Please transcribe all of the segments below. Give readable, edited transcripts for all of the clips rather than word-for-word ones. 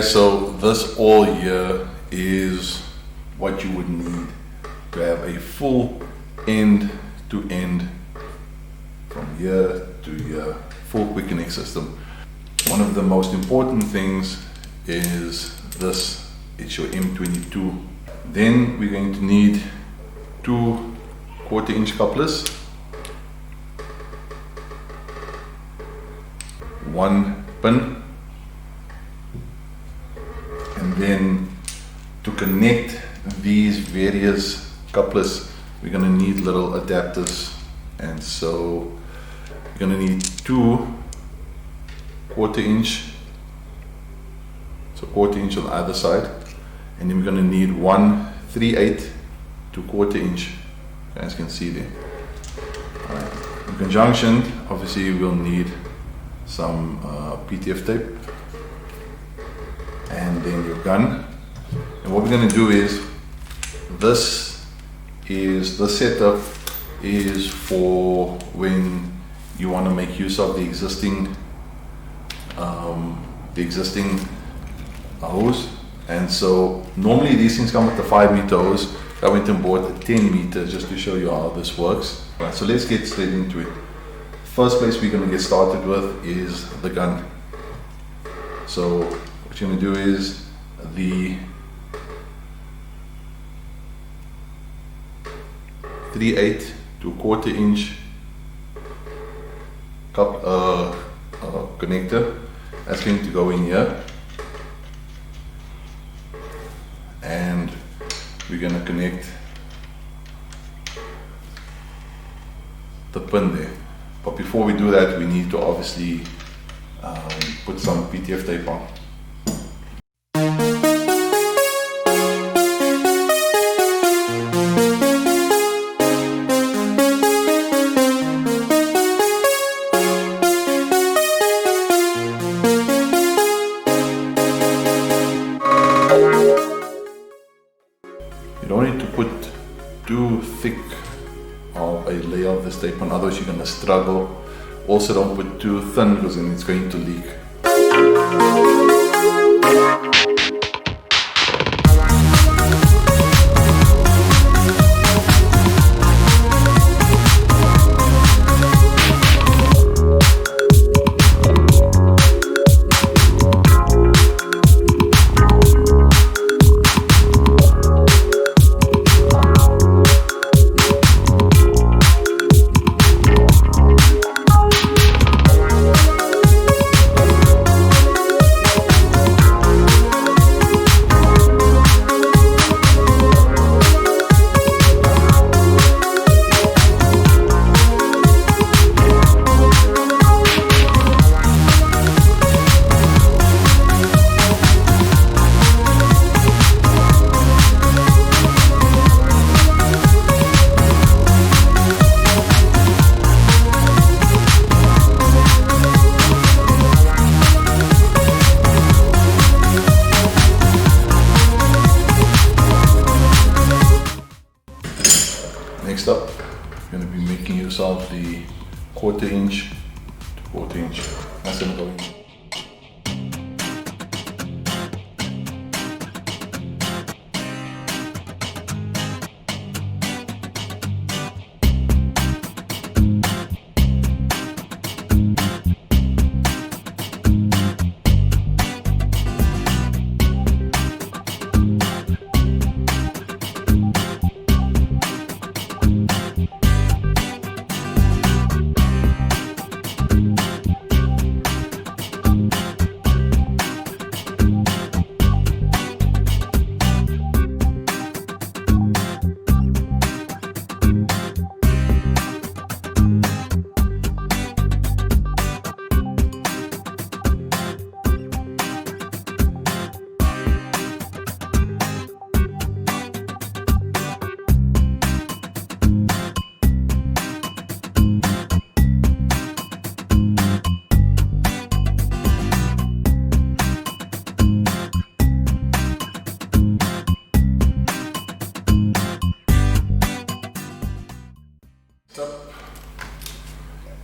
guys, so this all here is what you would need to have a full end to end from here to here full quickening system. One of the most important things is this, it's your M22. Then we're going to need 2 1/4-inch couplers, 1 pin, and then to connect these various couplers we're going to need little adapters, and so you're going to need 2 1/4-inch, so 1/4-inch on either side, and then we're going to need 1 3/8 to 1/4-inch, as you can see there. Alright. In conjunction, obviously we'll need some PTF tape, and then your gun. And what we're going to do is, this setup is for when you want to make use of the existing hose. And so normally these things come with the 5-meter hose. I went and bought a 10-meter just to show you how this works. Right, so let's get straight into it. First place we're going to get started with is the gun. So what you're going to do is the 3/8 to 1/4-inch connector, that's going to go in here, and we're going to connect the pin there. But before we do that, we need to obviously put some PTF tape on. You don't need to put too thick of a layer of this tape on, otherwise you're going to struggle. Also don't put too thin, because then it's going to leak. Next up, you're going to be making use of the 1/4-inch to 1/4-inch. That's going to go in.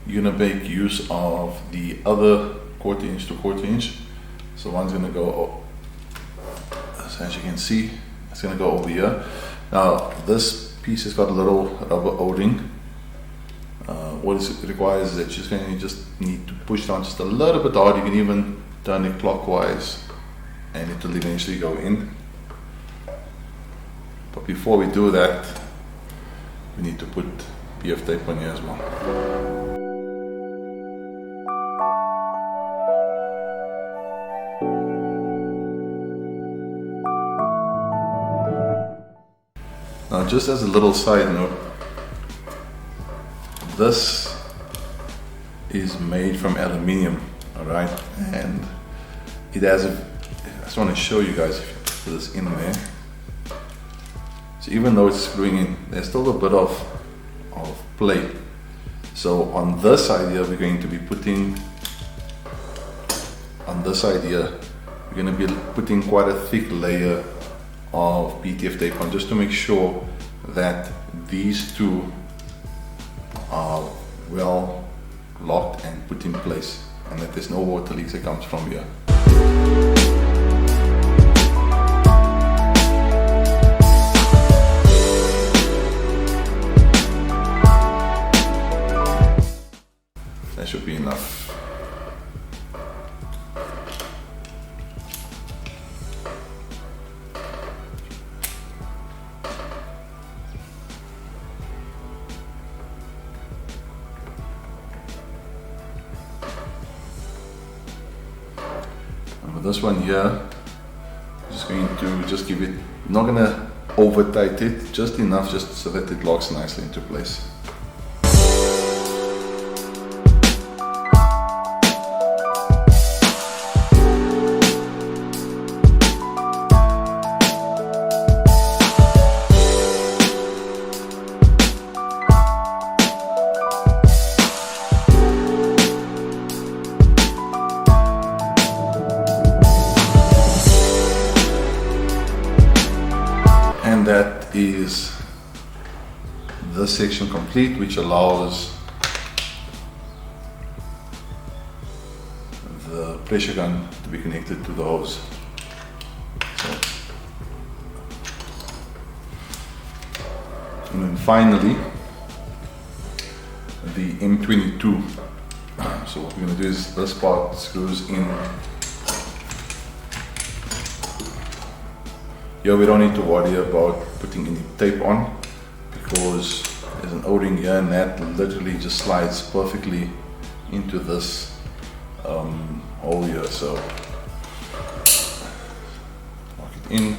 You're going to make use of the other 1/4-inch to 1/4-inch. So one's going to go So as you can see, it's going to go over here. Now this piece has got a little rubber O-ring. What it requires is that you're going to just need to push down just a little bit hard. You can even turn it clockwise and it will eventually go in. But before we do that, we need to put PF tape on here as well. Now just as a little side note, this is made from aluminium, alright, and it has a, I just want to show you guys if you put this in there. So even though it's screwing in, there's still a bit of play. So on this side here, we're going to be putting, on this side here, we're going to be putting quite a thick layer of PTF tape on, just to make sure that these two are well locked and put in place, and that there's no water leaks that comes from here. That should be enough. And with this one here, I'm just going to give it, not going to over tight it, just enough just so that it locks nicely into place. That is this section complete, which allows the pressure gun to be connected to the hose. So, and then finally the M22. So what we're going to do is this part screws in. Here we don't need to worry about putting any tape on, because there's an O-ring here and that literally just slides perfectly into this hole here. So lock it in.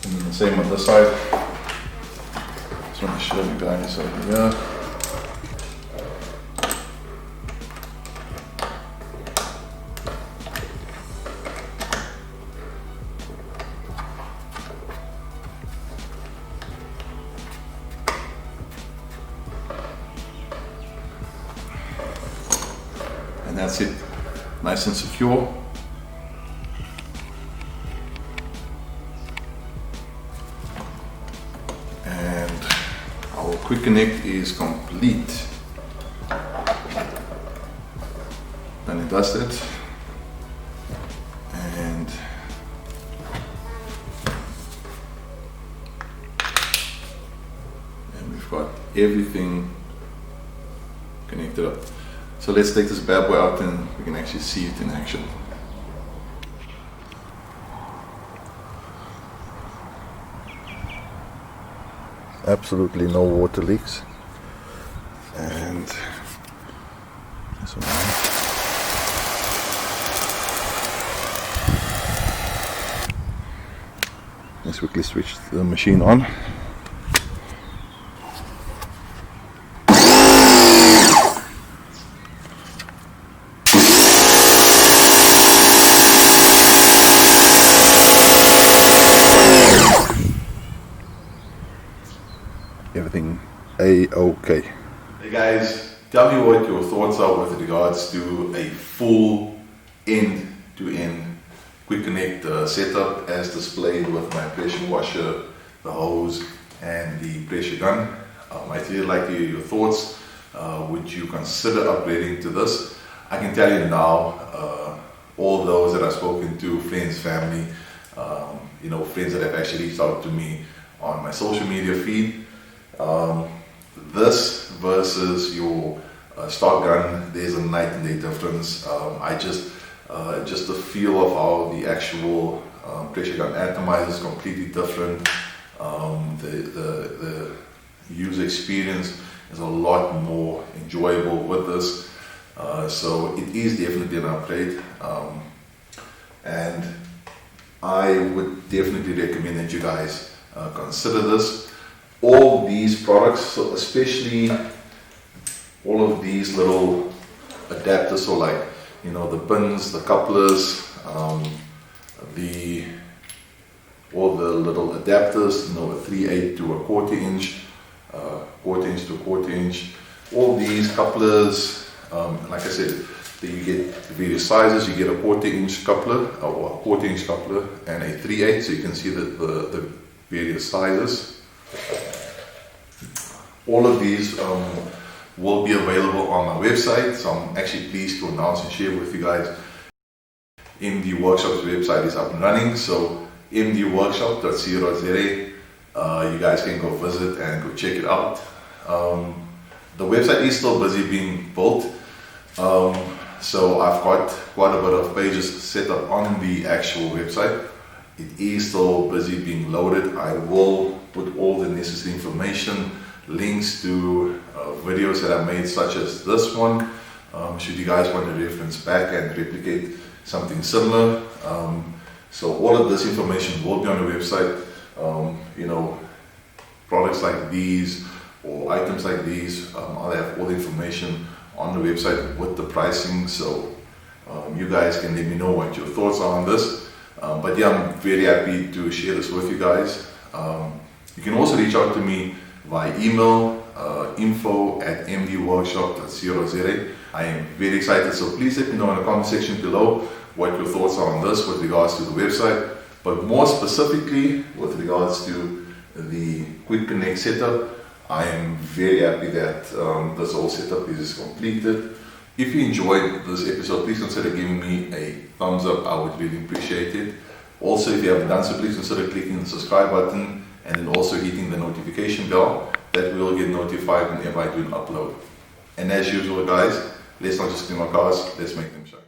And then the same on this side. Just want to show you guys over here. And that's it, nice and secure. And our quick connect is complete. And it does it. And we've got everything connected up. So let's take this bad boy out and we can actually see it in action. Absolutely no water leaks. And this one. Let's quickly switch the machine on. Everything A-OK. Hey guys, tell me what your thoughts are with regards to a full end-to-end quick connect setup as displayed with my pressure washer, the hose and the pressure gun. I'd really like to hear your thoughts. would you consider upgrading to this? I can tell you now, all those that I've spoken to, friends, family, friends that have actually reached out to me on my social media feed, this versus your stock gun, there's a night and day difference. Just the feel of how the actual pressure gun atomizer is completely different. The user experience is a lot more enjoyable with this. So it is definitely an upgrade, and I would definitely recommend that you guys consider this. All these products, so especially all of these little adapters, so like the pins, the couplers, all the little adapters, a 3/8 to a 1/4 inch, 1/4 inch to a 1/4 inch, all these couplers, like I said, you get various sizes. You get a 1/4 inch coupler, or a 1/4 inch coupler, and a 3/8, so you can see the various sizes. All of these will be available on my website, so I'm actually pleased to announce and share with you guys MD Workshop's website is up and running. So mdworkshop.co.za, you guys can go visit and go check it out. The website is still busy being built, so I've got quite a bit of pages set up on the actual website. It is still busy being loaded. I will put all the necessary information, links to videos that I made, such as this one, should you guys want to reference back and replicate something similar. So all of this information will be on the website. Products like these or items like these, I'll have all the information on the website with the pricing, so you guys can let me know what your thoughts are on this. But yeah, I'm very happy to share this with you guys. You can also reach out to me via email, info@mdworkshop.co.za. I am very excited, so please let me know in the comment section below what your thoughts are on this with regards to the website, but more specifically with regards to the Quick Connect setup. I am very happy that this whole setup is completed. If you enjoyed this episode, please consider giving me a thumbs up. I would really appreciate it. Also, if you haven't done so, please consider clicking the subscribe button and then also hitting the notification bell. That will get notified whenever I do an upload. And as usual, guys, let's not just clean our cars, let's make them shine.